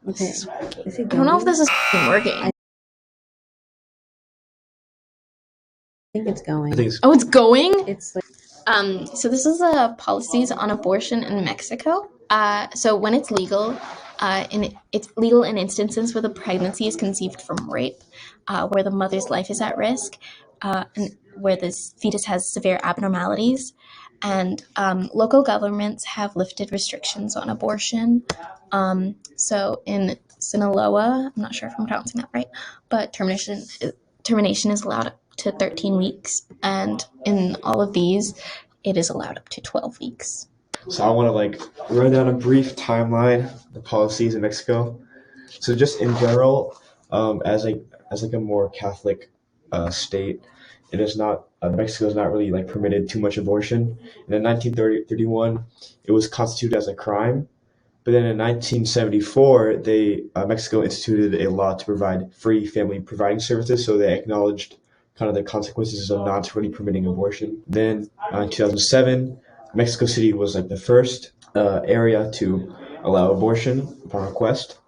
Okay. Is it I don't know if going? this is working. I think it's going. I think it's Oh, it's going? It's like So this is policies on abortion in Mexico. So when it's legal, it's legal in instances where the pregnancy is conceived from rape, where the mother's life is at risk, and where the fetus has severe abnormalities. And local governments have lifted restrictions on abortion. So in Sinaloa, I'm not sure if I'm pronouncing that right, but termination is allowed up to 13 weeks, and in all of these, it is allowed up to 12 weeks. So I want to run down a brief timeline of the policies in Mexico. So just in general, as a more Catholic state, it is not Mexico is not really permitted too much abortion. And in 1931, it was constituted as a crime. But then in 1974, Mexico instituted a law to provide free family providing services. So they acknowledged kind of the consequences of not really permitting abortion. Then in 2007, Mexico City was the first area to allow abortion upon request.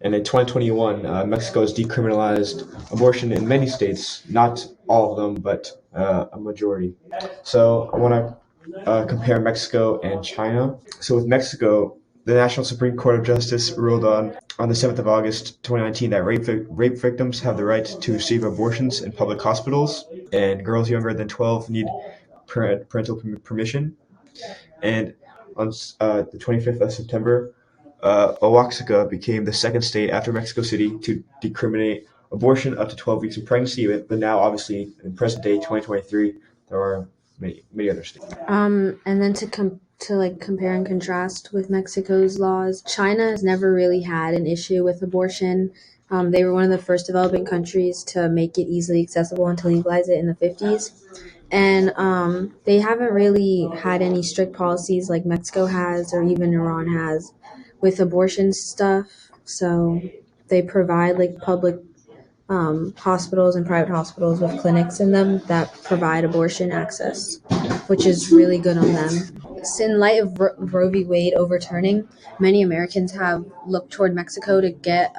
And in 2021, Mexico has decriminalized abortion in many states, not all of them, but a majority. So I want to compare Mexico and China. So with Mexico, the National Supreme Court of Justice ruled on the 7th of August 2019 that rape victims have the right to receive abortions in public hospitals, and girls younger than 12 need parental permission. And on the 25th of September, Oaxaca became the second state after Mexico City to decriminate abortion up to 12 weeks of pregnancy. But now, obviously, in present day 2023, there are many other states. and then to compare and contrast with Mexico's laws, China has never really had an issue with abortion. They were one of the first developing countries to make it easily accessible and to legalize it in the 50s. And they haven't really had any strict policies like Mexico has or even Iran has with abortion stuff. So they provide public hospitals and private hospitals with clinics in them that provide abortion access, which is really good on them. So in light of Roe v. Wade overturning, many Americans have looked toward Mexico to get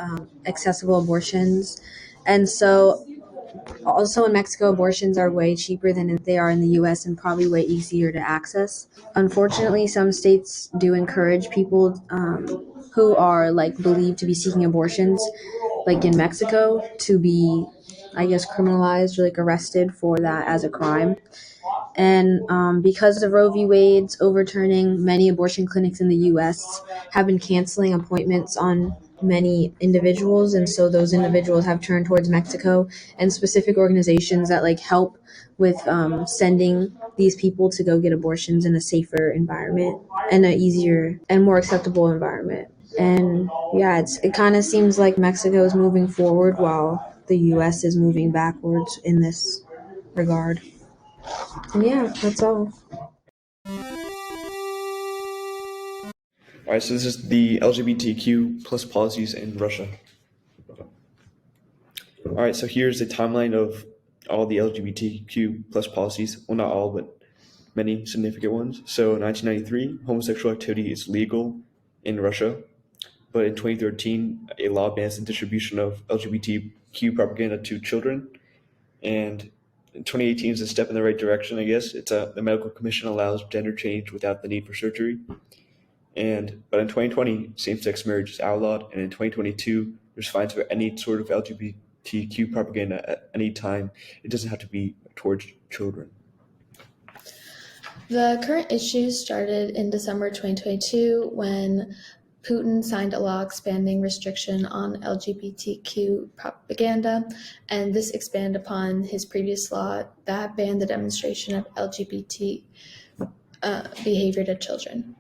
accessible abortions. And so also in Mexico, abortions are way cheaper than they are in the US and probably way easier to access. Unfortunately, some states do encourage people who are believed to be seeking abortions, like in Mexico, to be, I guess, criminalized or arrested for that as a crime. And because of Roe v. Wade's overturning, many abortion clinics in the U.S. have been canceling appointments on many individuals, and so those individuals have turned towards Mexico and specific organizations that help with sending these people to go get abortions in a safer environment and an easier and more acceptable environment. And yeah, it kind of seems like Mexico is moving forward while the U.S. is moving backwards in this regard. And yeah, that's all. All right, so this is the LGBTQ plus policies in Russia. All right, so here's the timeline of all the LGBTQ plus policies. Well, not all, but many significant ones. So 1993, homosexual activity is legal in Russia. But in 2013, a law bans the distribution of LGBTQ propaganda to children. And in 2018 is a step in the right direction, I guess. The medical commission allows gender change without the need for surgery. But in 2020, same-sex marriage is outlawed, and in 2022, there's fines for any sort of LGBTQ propaganda at any time. It doesn't have to be towards children. The current issue started in December 2022 when Putin signed a law expanding restriction on LGBTQ propaganda, and this expanded upon his previous law that banned the demonstration of LGBT behavior to children.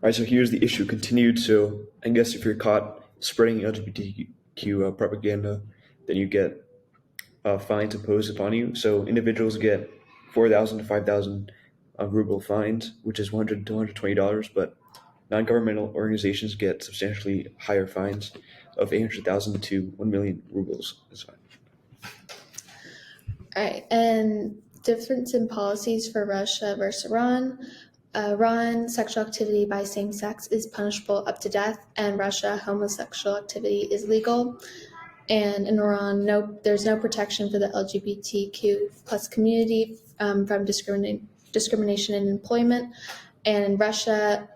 All right, so here's the issue continued. So I guess if you're caught spreading LGBTQ propaganda, then you get fines imposed upon you. So individuals get 4,000 to 5,000 ruble fines, which is $100 to $120, but non-governmental organizations get substantially higher fines of 800,000 to 1 million rubles. That's fine. All right, and difference in policies for Russia versus Iran. Iran, sexual activity by same sex is punishable up to death, and Russia, homosexual activity is legal. And in Iran, there's no protection for the LGBTQ plus community from discrimination in employment. And in Russia,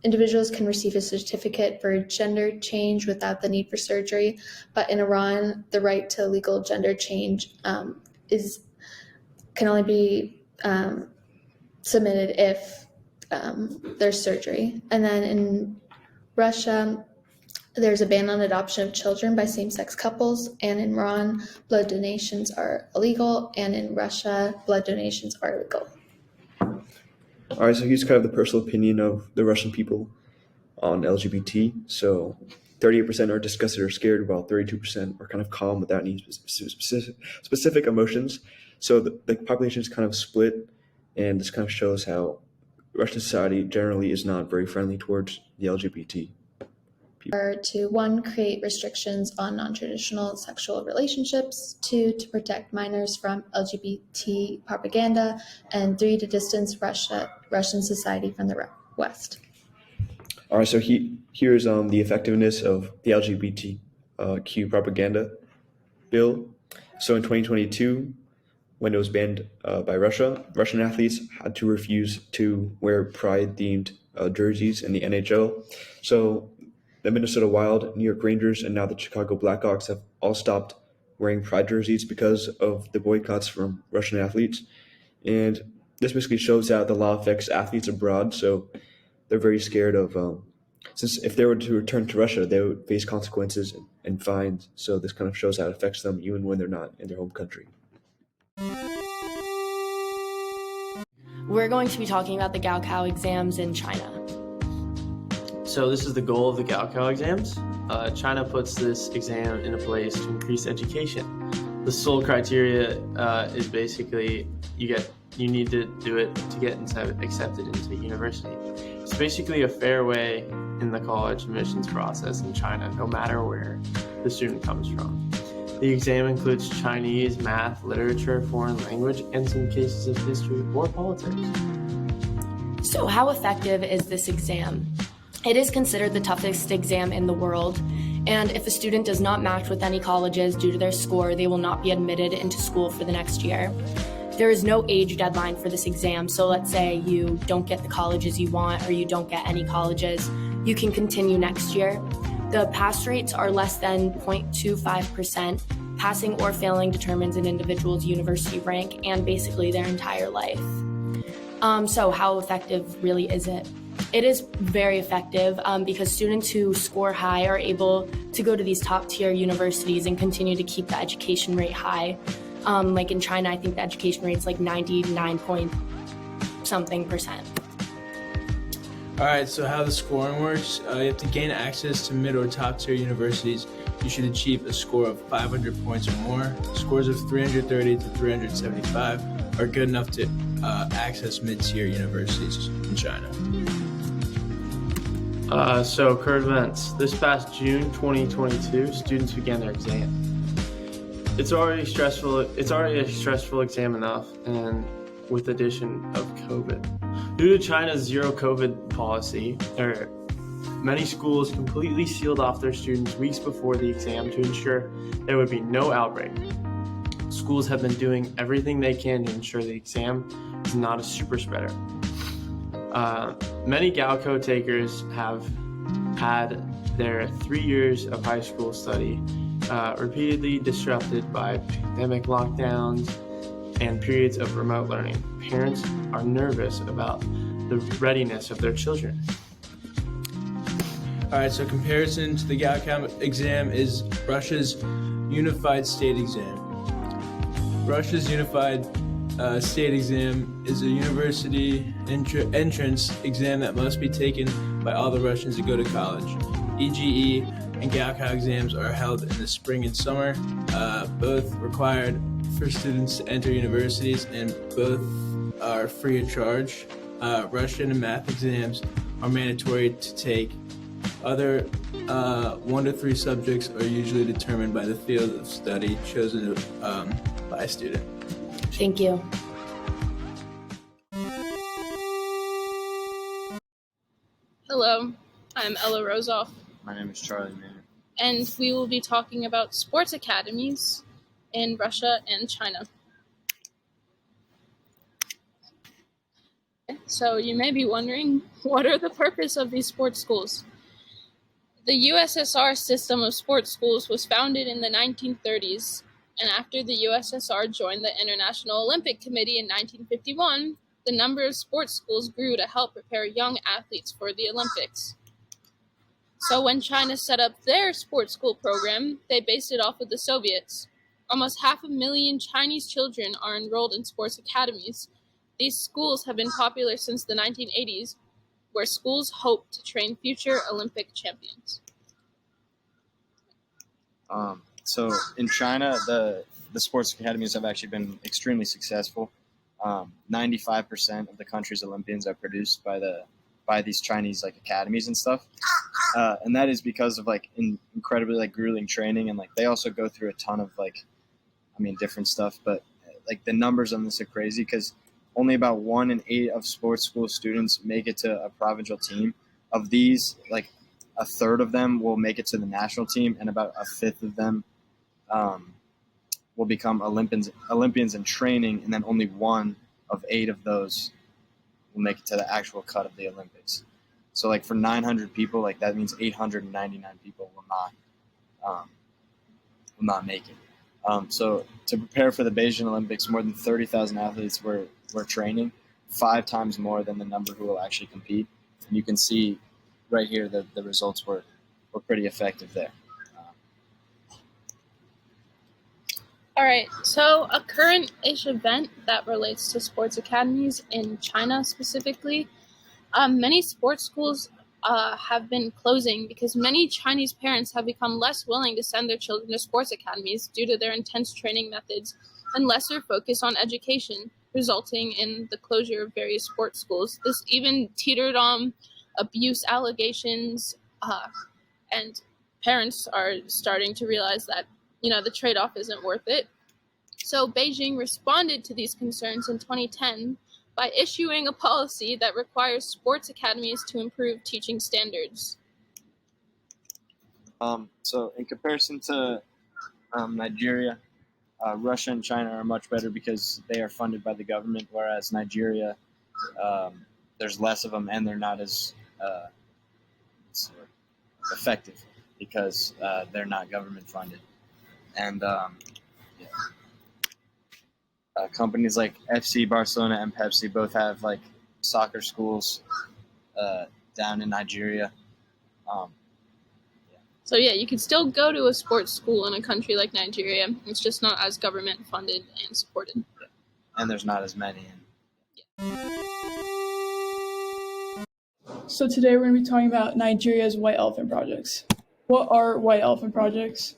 individuals can receive a certificate for gender change without the need for surgery. But in Iran, the right to legal gender change can only be submitted if there's surgery. And then in Russia, there's a ban on adoption of children by same-sex couples, and in Iran, blood donations are illegal, and in Russia, blood donations are legal. All right, so here's kind of the personal opinion of the Russian people on LGBT. So 38% are disgusted or scared, while 32% are kind of calm without any specific emotions. So the population is kind of split, and this kind of shows how Russian society generally is not very friendly towards the LGBT. Are to 1, create restrictions on non-traditional sexual relationships, 2, to protect minors from LGBT propaganda, and 3, to distance Russian society from the West. All right, so here's the effectiveness of the LGBTQ propaganda bill. So in 2022, when it was banned by Russia, Russian athletes had to refuse to wear pride-themed jerseys in the NHL. So the Minnesota Wild, New York Rangers, and now the Chicago Blackhawks have all stopped wearing pride jerseys because of the boycotts from Russian athletes. And this basically shows how the law affects athletes abroad. So they're very scared of, since if they were to return to Russia, they would face consequences and fines. So this kind of shows how it affects them even when they're not in their home country. We're going to be talking about the Gaokao exams in China. So this is the goal of the Gaokao exams. China puts this exam into place to increase education. The sole criteria is basically you need to do it to get accepted into university. It's basically a fair way in the college admissions process in China, no matter where the student comes from. The exam includes Chinese, math, literature, foreign language, and some cases of history or politics. So how effective is this exam? It is considered the toughest exam in the world, and if a student does not match with any colleges due to their score, they will not be admitted into school for the next year. There is no age deadline for this exam, so let's say you don't get the colleges you want or you don't get any colleges, you can continue next year. The pass rates are less than 0.25%. Passing or failing determines an individual's university rank and basically their entire life. So how effective really is it? It is very effective because students who score high are able to go to these top tier universities and continue to keep the education rate high. Like in China, I think the education rate is like 99.something%. All right, so how the scoring works, you have to gain access to mid or top tier universities. You should achieve a score of 500 points or more. Scores of 330 to 375 are good enough to access mid-tier universities in China. So current events. This past June 2022, students began their exam. It's already a stressful exam enough, and with addition of COVID. Due to China's zero COVID policy, many schools completely sealed off their students weeks before the exam to ensure there would be no outbreak. Schools have been doing everything they can to ensure the exam is not a super spreader. Many Gaokao takers have had their 3 years of high school study repeatedly disrupted by pandemic lockdowns and periods of remote learning. Parents are nervous about the readiness of their children. All right, so comparison to the Gaokao exam is Russia's unified state exam. Russia's unified state exam is a university entrance exam that must be taken by all the Russians that go to college. EGE and Gaokao exams are held in the spring and summer, both required for students to enter universities, and both are free of charge. Russian and math exams are mandatory to take. Other 1 to 3 subjects are usually determined by the field of study chosen by a student. Thank you. Hello, I'm Ella Rosoff, My name is Charlie Mann. and we will be talking about sports academies in Russia and China. So you may be wondering, what are the purpose of these sports schools? The USSR system of sports schools was founded in the 1930s, and after the USSR joined the International Olympic Committee in 1951, the number of sports schools grew to help prepare young athletes for the Olympics. So when China set up their sports school program, they based it off of the Soviets. Almost 500,000 Chinese children are enrolled in sports academies. These schools have been popular since the 1980s, where schools hope to train future Olympic champions. So in China, the sports academies have actually been extremely successful. 95% of the country's Olympians are produced by these Chinese like academies and stuff, and that is because of like incredibly like grueling training, and like they also go through a ton of different stuff. But like the numbers on this are crazy because only about 1 in 8 of sports school students make it to a provincial team. Of these, like a third of them will make it to the national team, and about a fifth of them will become Olympians in training, and then only 1 of 8 of those will make it to the actual cut of the Olympics. So, like for 900 people, like that means 899 people will not make it. So, to prepare for the Beijing Olympics, more than 30,000 athletes were training, 5 times more than the number who will actually compete. And you can see right here that the results were pretty effective there. All right, so a current-ish event that relates to sports academies in China specifically, many sports schools have been closing because many Chinese parents have become less willing to send their children to sports academies due to their intense training methods and lesser focus on education, resulting in the closure of various sports schools. This even teetered on abuse allegations, and parents are starting to realize that the trade-off isn't worth it. So Beijing responded to these concerns in 2010 by issuing a policy that requires sports academies to improve teaching standards. So in comparison to Nigeria, Russia and China are much better because they are funded by the government, whereas Nigeria, there's less of them and they're not as effective because they're not government funded. And companies like FC Barcelona and Pepsi both have like soccer schools down in Nigeria. So yeah, you could still go to a sports school in a country like Nigeria. It's just not as government funded and supported. And there's not as many. So today we're going to be talking about Nigeria's white elephant projects. What are white elephant projects?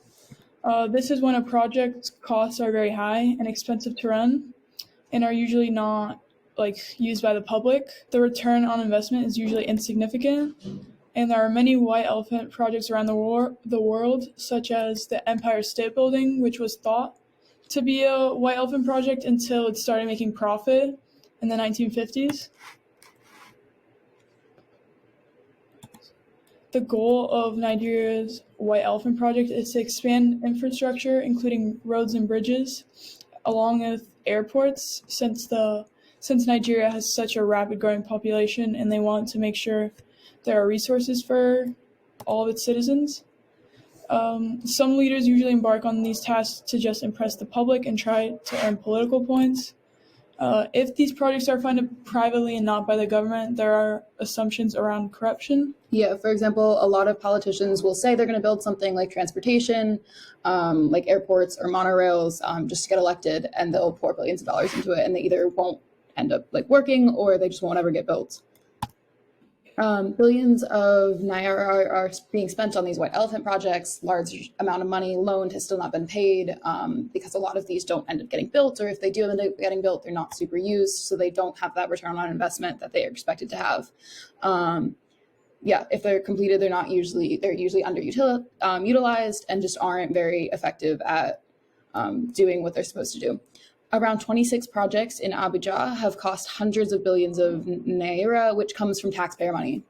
This is when a project's costs are very high and expensive to run and are usually not used by the public. The return on investment is usually insignificant, and there are many white elephant projects around the world, such as the Empire State Building, which was thought to be a white elephant project until it started making profit in the 1950s. The goal of Nigeria's White Elephant Project is to expand infrastructure, including roads and bridges, along with airports, since Nigeria has such a rapid growing population and they want to make sure there are resources for all of its citizens. Some leaders usually embark on these tasks to just impress the public and try to earn political points. If these projects are funded privately and not by the government, there are assumptions around corruption. Yeah, for example, a lot of politicians will say they're going to build something like transportation, like airports or monorails, just to get elected, and they'll pour billions of dollars into it, and they either won't end up working or they just won't ever get built. Billions of naira are being spent on these white elephant projects. Large amount of money loaned has still not been paid because a lot of these don't end up getting built, or if they do end up getting built, they're not super used, so they don't have that return on investment that they are expected to have. If they're completed, they're usually underutilized and just aren't very effective at doing what they're supposed to do. Around 26 projects in Abuja have cost hundreds of billions of naira, which comes from taxpayer money.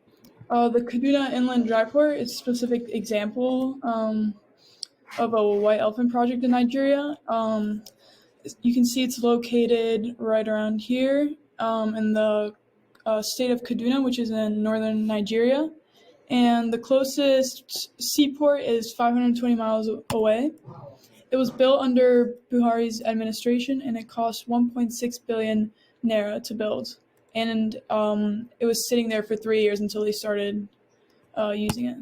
The Kaduna Inland Dry Port is a specific example of a white elephant project in Nigeria. You can see it's located right around here in the state of Kaduna, which is in northern Nigeria. And the closest seaport is 520 miles away. It was built under Buhari's administration, and it cost 1.6 billion naira to build. And it was sitting there for 3 years until they started using it.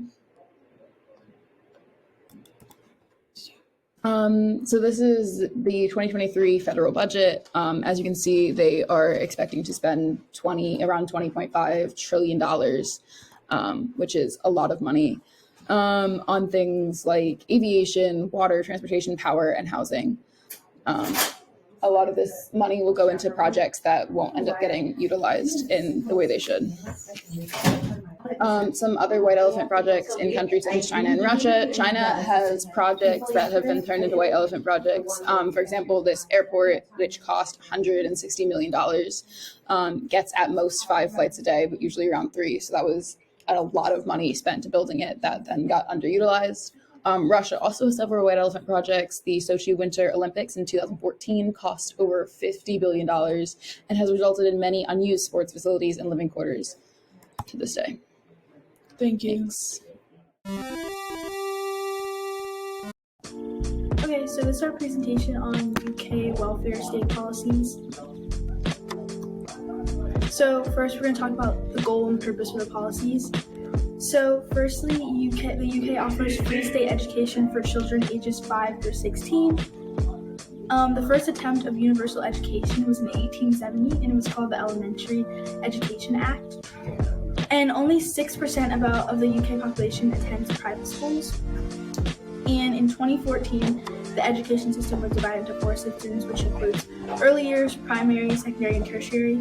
So this is the 2023 federal budget. As you can see, they are expecting to spend around $20.5 trillion, which is a lot of money, on things like aviation, water, transportation, power, and housing. A lot of this money will go into projects that won't end up getting utilized in the way they should. Some other white elephant projects in countries such as China and Russia. China has projects that have been turned into white elephant projects. For example, this airport, which cost $160 million, gets at most 5 flights a day, but usually around 3. So that was a lot of money spent building it that then got underutilized. Russia also has several white elephant projects. The Sochi Winter Olympics in 2014 cost over $50 billion and has resulted in many unused sports facilities and living quarters to this day. Thank you. Thanks. Okay, so this is our presentation on UK welfare state policies. So first we're going to talk about the goal and purpose of the policies. So firstly, the UK offers free state education for children ages 5 through 16. The first attempt of universal education was in 1870, and it was called the Elementary Education Act. And only 6% of the UK population attends private schools. And in 2014, the education system was divided into 4 systems, which includes early years, primary, secondary, and tertiary.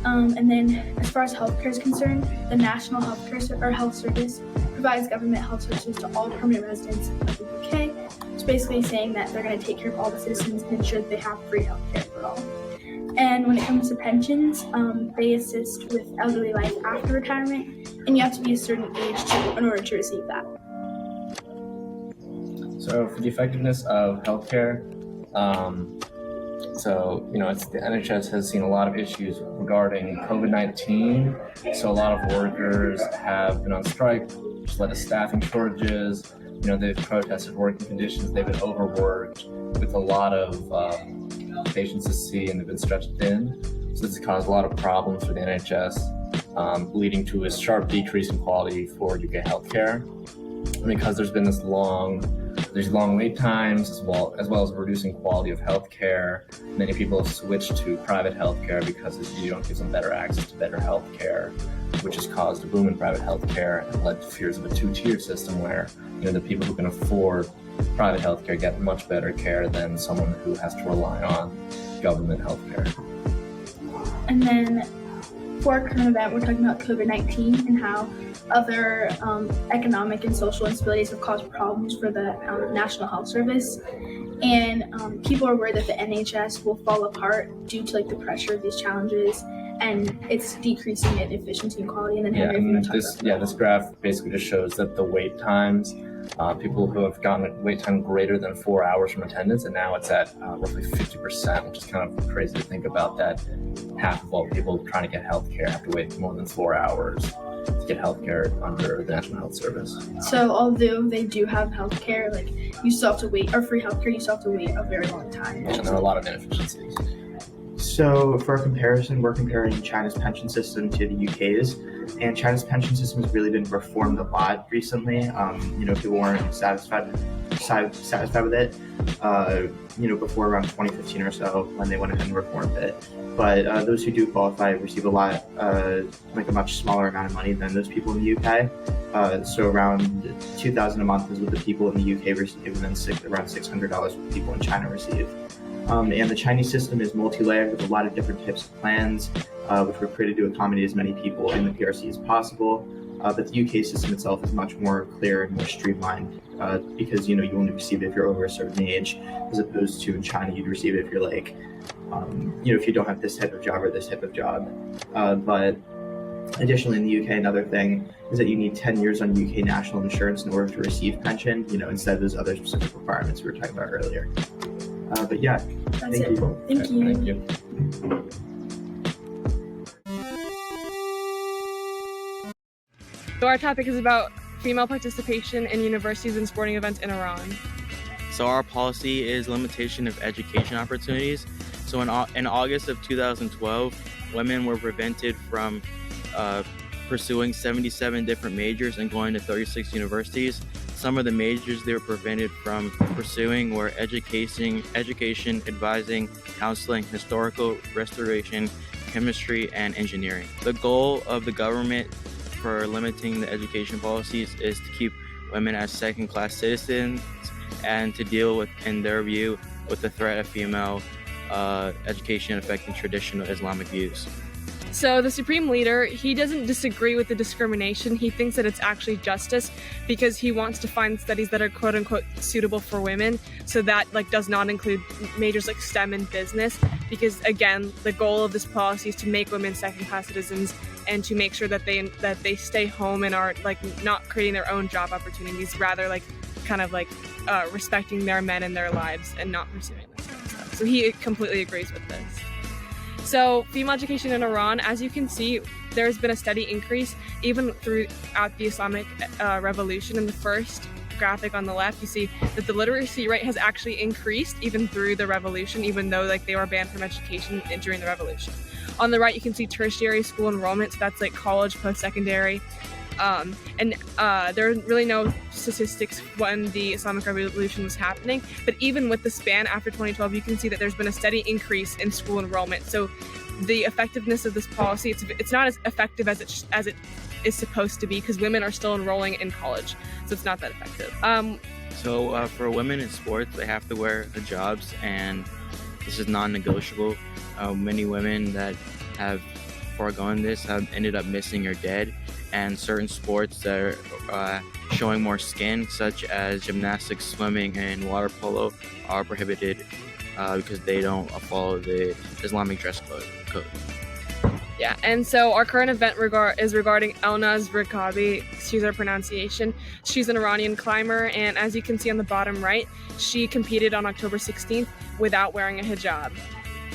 And then as far as healthcare is concerned, the National Health Service provides government health services to all permanent residents of the UK. It's basically saying that they're going to take care of all the citizens and ensure that they have free healthcare for all. And when it comes to pensions, they assist with elderly life after retirement, and you have to be a certain age in order to receive that. So for the effectiveness of healthcare, the NHS has seen a lot of issues regarding COVID-19. So a lot of workers have been on strike, which led to staffing shortages. They've protested working conditions. They've been overworked with a lot of patients to see, and they've been stretched thin. So this has caused a lot of problems for the NHS, leading to a sharp decrease in quality for UK healthcare. And because there's been these long wait times, as well as reducing quality of healthcare, many people have switched to private healthcare because you don't give them better access to better healthcare, which has caused a boom in private healthcare and led to fears of a 2-tier system where the people who can afford private healthcare get much better care than someone who has to rely on government healthcare. And then for our current event, we're talking about COVID-19 and how other economic and social instabilities have caused problems for the National Health Service. And people are worried that the NHS will fall apart due to the pressure of these challenges, and it's decreasing in efficiency and quality. And then this graph basically just shows that the wait times, people who have gotten a wait time greater than 4 hours from attendance, and now it's at roughly 50%, which is kind of crazy to think about, that half of all people trying to get healthcare have to wait more than 4 hours to get healthcare under the National Health Service. So although they do have healthcare, you still have to wait, or free healthcare, you still have to wait a very long time. And there are a lot of inefficiencies. So for a comparison, we're comparing China's pension system to the UK's, and China's pension system has really been reformed a lot recently. People weren't satisfied with it, before around 2015 or so, when they went ahead and reformed it. But those who do qualify receive a lot, a much smaller amount of money than those people in the UK. So around $2,000 a month is what the people in the UK receive, and then around $600 what the people in China receive. And the Chinese system is multi-layered with a lot of different types of plans, which were created to accommodate as many people in the PRC as possible. But the UK system itself is much more clear and more streamlined, because you only receive it if you're over a certain age, as opposed to in China you'd receive it if you're if you don't have this type of job or this type of job. But Additionally, in the UK, another thing is that you need 10 years on UK national insurance in order to receive pension, instead of those other specific requirements we were talking about earlier. But yeah, That's thank it. you. Thank you. Thank you. So our topic is about female participation in universities and sporting events in Iran. So our policy is limitation of education opportunities. So in August of 2012, women were prevented from pursuing 77 different majors and going to 36 universities. Some of the majors they were prevented from pursuing were education, advising, counseling, historical restoration, chemistry, and engineering. The goal of the government for limiting the education policies is to keep women as second-class citizens and to deal with, in their view, with the threat of female education affecting traditional Islamic views. So the Supreme Leader, he doesn't disagree with the discrimination. He thinks that it's actually justice because he wants to find studies that are quote unquote suitable for women. So that does not include majors like STEM and business, because again, the goal of this policy is to make women second-class citizens and to make sure that they stay home and are not creating their own job opportunities, rather respecting their men in their lives and not pursuing this kind of stuff. So he completely agrees with this. So female education in Iran, as you can see, there's been a steady increase even throughout the Islamic Revolution. In the first graphic on the left, you see that the literacy rate has actually increased even through the revolution, even though they were banned from education during the revolution. On the right, you can see tertiary school enrollment, so that's college, post-secondary. There are really no statistics when the Islamic Revolution was happening, but even with the span after 2012, you can see that there's been a steady increase in school enrollment. So the effectiveness of this policy, it's not as effective as it is supposed to be, because women are still enrolling in college, so it's not that effective. So for women in sports, they have to wear hijabs, and this is non-negotiable. Many women that have foregone this have ended up missing or dead, and certain sports that are showing more skin, such as gymnastics, swimming, and water polo, are prohibited because they don't follow the Islamic dress code. Yeah, and so our current event is regarding Elnaz Rikabi. Excuse our pronunciation. She's an Iranian climber, and as you can see on the bottom right, she competed on October 16th without wearing a hijab.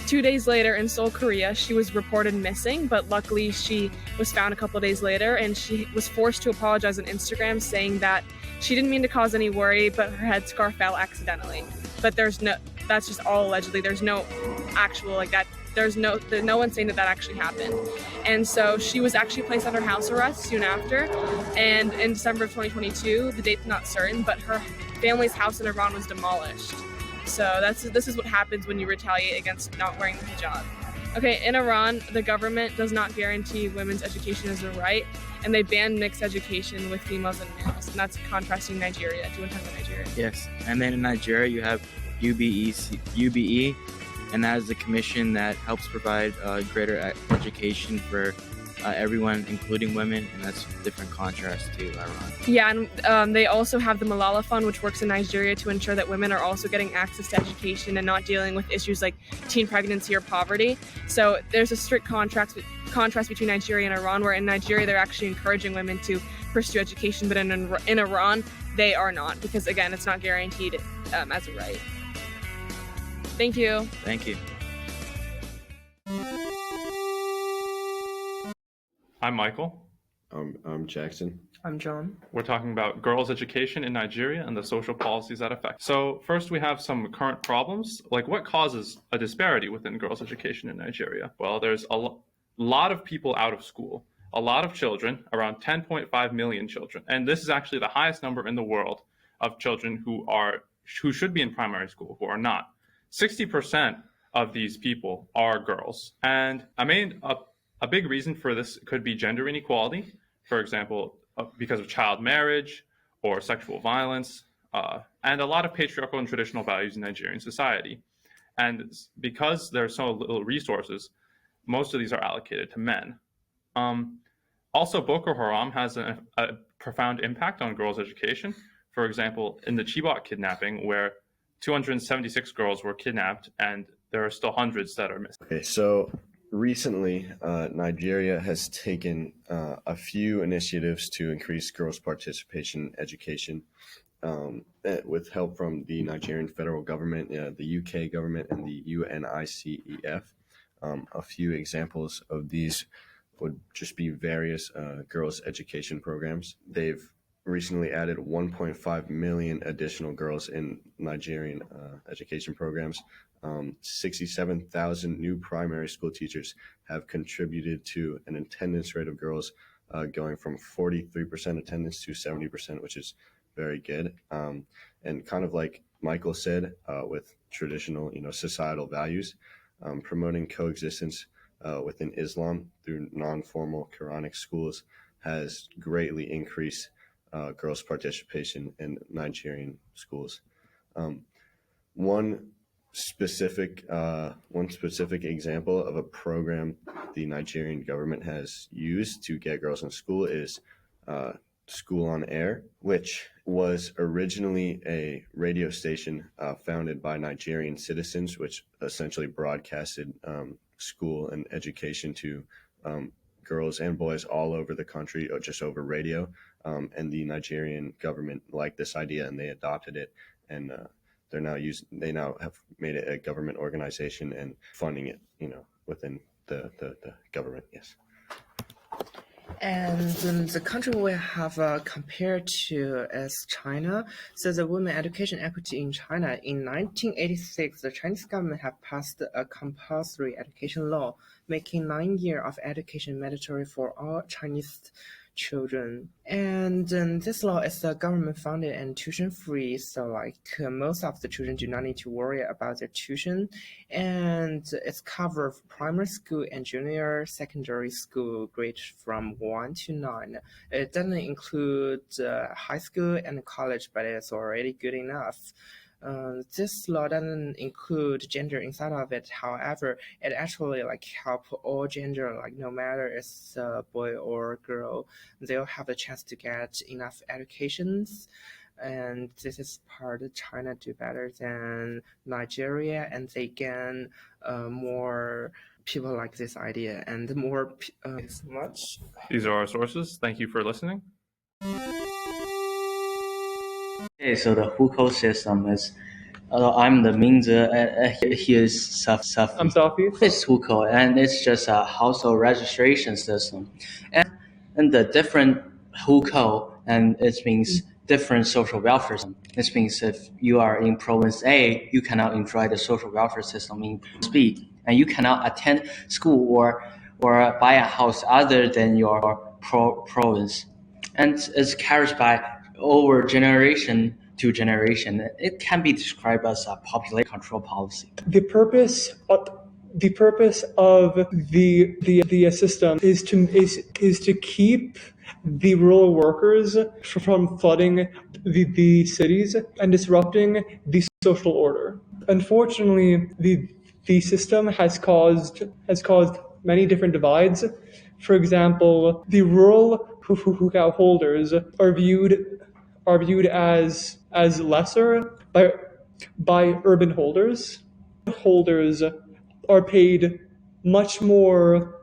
2 days later in Seoul, Korea, she was reported missing, but luckily she was found a couple days later, and she was forced to apologize on Instagram, saying that she didn't mean to cause any worry, but her headscarf fell accidentally. But that's just all allegedly. There's no actual there's no one saying that actually happened. And so she was actually placed under house arrest soon after, and in December of 2022, the date's not certain, but her family's house in Iran was demolished. So this is what happens when you retaliate against not wearing the hijab. Okay, in Iran, the government does not guarantee women's education as a right, and they ban mixed education with females and males, and that's contrasting Nigeria. Do you want to talk about Nigeria? Yes, and then in Nigeria you have UBE, and that is the commission that helps provide greater education for everyone, including women, and that's a different contrast to Iran. Yeah, and they also have the Malala Fund, which works in Nigeria to ensure that women are also getting access to education and not dealing with issues like teen pregnancy or poverty. So there's a strict contrast between Nigeria and Iran, where in Nigeria they're actually encouraging women to pursue education, but in Iran they are not, because again, it's not guaranteed as a right. Thank you. Thank you. I'm Michael. I'm Jackson. I'm John. We're talking about girls' education in Nigeria and the social policies that affect. So first we have some current problems, like what causes a disparity within girls' education in Nigeria? Well, there's a lot of people out of school, a lot of children, around 10.5 million children. And this is actually the highest number in the world of children who should be in primary school, who are not. 60% of these people are girls. And a big reason for this could be gender inequality, for example, because of child marriage or sexual violence, and a lot of patriarchal and traditional values in Nigerian society. And because there are so little resources, most of these are allocated to men. Also, Boko Haram has a profound impact on girls' education. For example, in the Chibok kidnapping, where 276 girls were kidnapped, and there are still hundreds that are missing. Okay, so recently, Nigeria has taken a few initiatives to increase girls' participation in education with help from the Nigerian federal government, the UK government, and the UNICEF. A few examples of these would just be various girls' education programs. They've recently added 1.5 million additional girls in Nigerian education programs. 67,000 new primary school teachers have contributed to an attendance rate of girls going from 43% attendance to 70%, which is very good. And kind of like Michael said, with traditional, societal values, promoting coexistence within Islam through non-formal Quranic schools has greatly increased girls' participation in Nigerian schools. One specific example of a program the Nigerian government has used to get girls in school is School on Air, which was originally a radio station founded by Nigerian citizens, which essentially broadcasted school and education to girls and boys all over the country, or just over radio. And the Nigerian government liked this idea and they adopted it, and they now have made it a government organization and funding it, within the government. Yes. And the country we have compared to is China. So the women education equity in China in 1986, the Chinese government have passed a compulsory education law, making 9 years of education mandatory for all Chinese children. And this law is government funded and tuition free, so most of the children do not need to worry about their tuition, and it's covered primary school and junior secondary school grade from 1 to 9. It doesn't include high school and college, but it's already good enough. This law doesn't include gender inside of it. However, it actually help all gender, no matter it's a boy or girl, they'll have a chance to get enough educations. And this is part of China do better than Nigeria, and they gain more people like this idea and more much. These are our sources. Thank you for listening. Okay, so the hukou system is, I'm the Mingzi, he is Safi. I'm Safi. It's hukou, and it's just a household registration system. And the different hukou, and it means different social welfare system. This means if you are in province A, you cannot enjoy the social welfare system in B, and you cannot attend school or buy a house other than your province. And it's carried by over generation to generation. It can be described as a population control policy. The purpose of the system is to keep the rural workers from flooding the cities and disrupting the social order. Unfortunately, the system has caused many different divides. For example, the rural hukou holders are viewed as lesser by urban holders. Holders are paid much more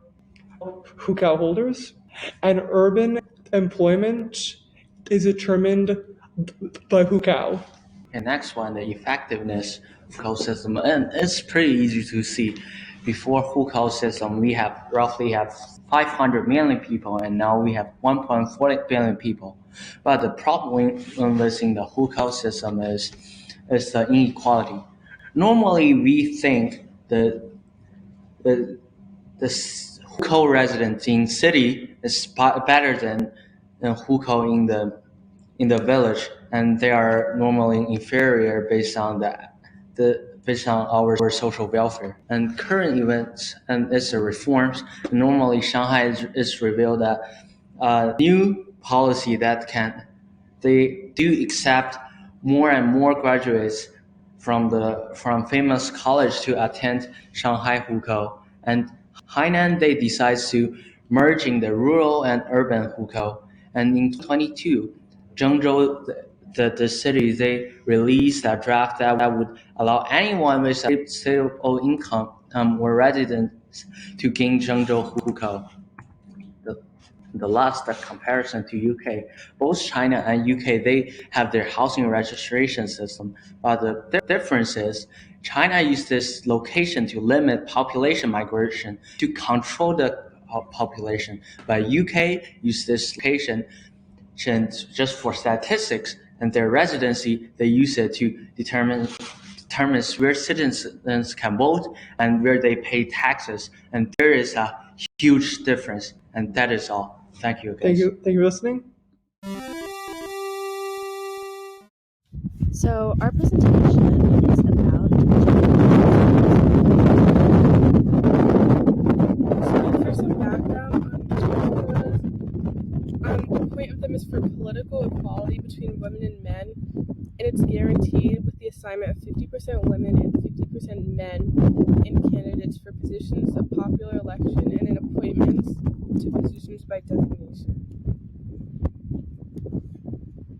hukou holders, and urban employment is determined by hukou. And next one, the effectiveness of hukou system, and it's pretty easy to see. Before hukou system, we roughly have 500 million people, and now we have 1.4 billion people. But the problem within the hukou system is the inequality. Normally, we think the hukou resident in city is better than hukou in the village, and they are normally inferior based on our social welfare. And current events and its reforms, normally Shanghai is revealed a new policy that they do accept more and more graduates from famous college to attend Shanghai hukou. And Hainan, they decide to merging the rural and urban hukou. And in 2022, Zhengzhou, the city, they released a draft that would allow anyone with a stable income or residence to gain Zhengzhou hukou. The last comparison to UK, both China and UK, they have their housing registration system, but the difference is China used this location to limit population migration to control the population, but UK used this location just for statistics, and their residency, they use it to determines where citizens can vote and where they pay taxes, and there is a huge difference, and that is all. Thank you, guys. Thank you for listening. So our presentation is about So for some background on the point of them is for political equality between women and men, and it's guaranteed with the assignment of 50% women and 50% men in candidates for positions of popular election and in appointments to positions by designation.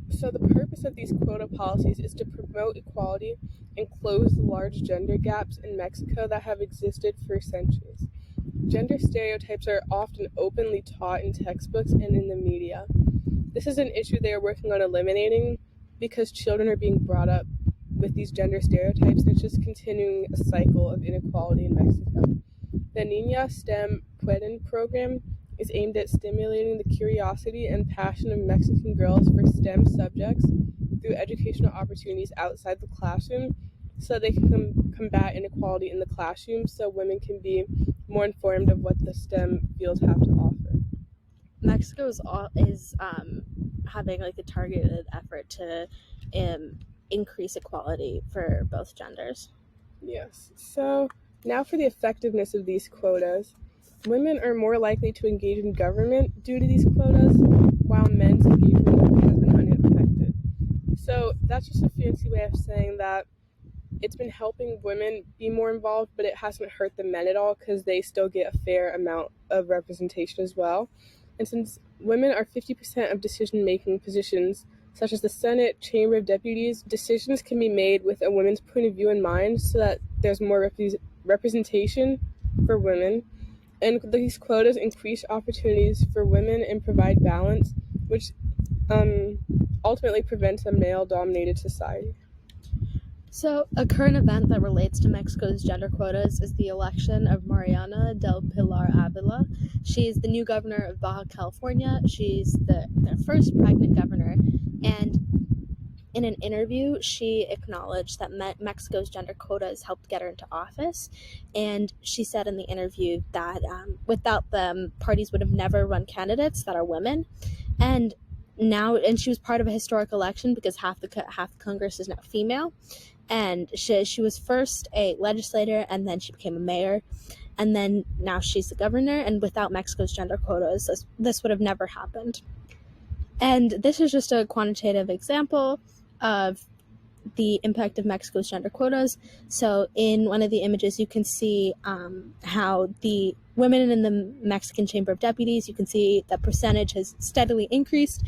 So the purpose of these quota policies is to promote equality and close the large gender gaps in Mexico that have existed for centuries. Gender stereotypes are often openly taught in textbooks and in the media. This is an issue they are working on eliminating because children are being brought up with these gender stereotypes, and it's just continuing a cycle of inequality in Mexico. The Niña STEM Pueden program is aimed at stimulating the curiosity and passion of Mexican girls for STEM subjects through educational opportunities outside the classroom so they can combat inequality in the classroom so women can be more informed of what the STEM fields have to offer. Mexico is having like a targeted effort to increase equality for both genders. Yes. So now for the effectiveness of these quotas. Women are more likely to engage in government due to these quotas, while men's engagement has been unaffected. So that's just a fancy way of saying that it's been helping women be more involved, but it hasn't hurt the men at all because they still get a fair amount of representation as well. And since women are 50% of decision-making positions, such as the Senate, Chamber of Deputies, decisions can be made with a woman's point of view in mind so that there's more representation for women. And these quotas increase opportunities for women and provide balance, which ultimately prevents a male-dominated society. So, a current event that relates to Mexico's gender quotas is the election of Mariana del Pilar Avila. She's the new governor of Baja California. She's their first pregnant governor, and in an interview, she acknowledged that Mexico's gender quotas helped get her into office, and she said in the interview that without them, parties would have never run candidates that are women, and she was part of a historic election because half the Congress is now female. And she was first a legislator, and then she became a mayor, and then now she's the governor. And without Mexico's gender quotas, this would have never happened. And this is just a quantitative example of the impact of Mexico's gender quotas. So in one of the images, you can see how the women in the Mexican Chamber of Deputies, you can see that percentage has steadily increased.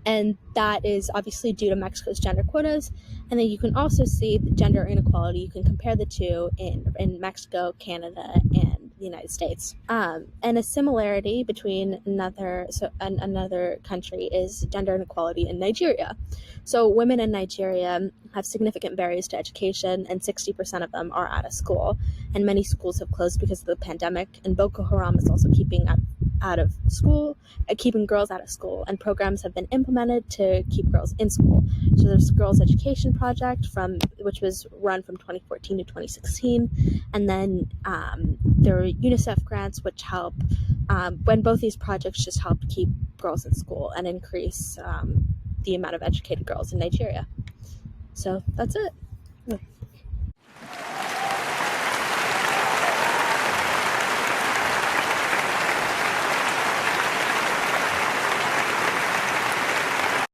And that is obviously due to Mexico's gender quotas. And then you can also see the gender inequality. You can compare the two in Mexico, Canada, and the United States. And a similarity between another country is gender inequality in Nigeria. So women in Nigeria have significant barriers to education, and 60% of them are out of school. And many schools have closed because of the pandemic, and Boko Haram is also keeping girls out of school, and programs have been implemented to keep girls in school. So there's Girls Education Project which was run from 2014 to 2016, and then there are UNICEF grants which help when both these projects just help keep girls in school and increase the amount of educated girls in Nigeria. So that's it.